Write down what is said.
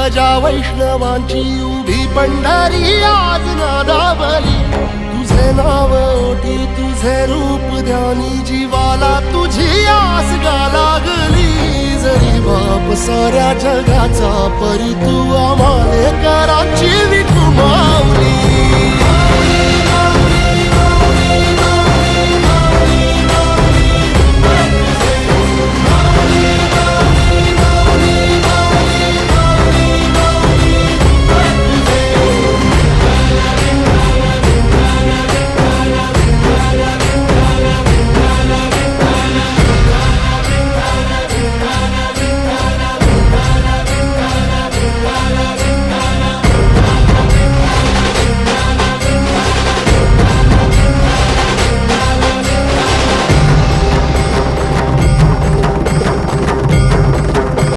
गजा वैष्णवांची उभी पंढरी आज नादावली. तुझे नाव ओटी तुझे रूप ध्यानी जीवाला तुझी आस गा लागली. जरी बाप साऱ्या जगाचा परी तू आम्हाले कराची विठू माऊली.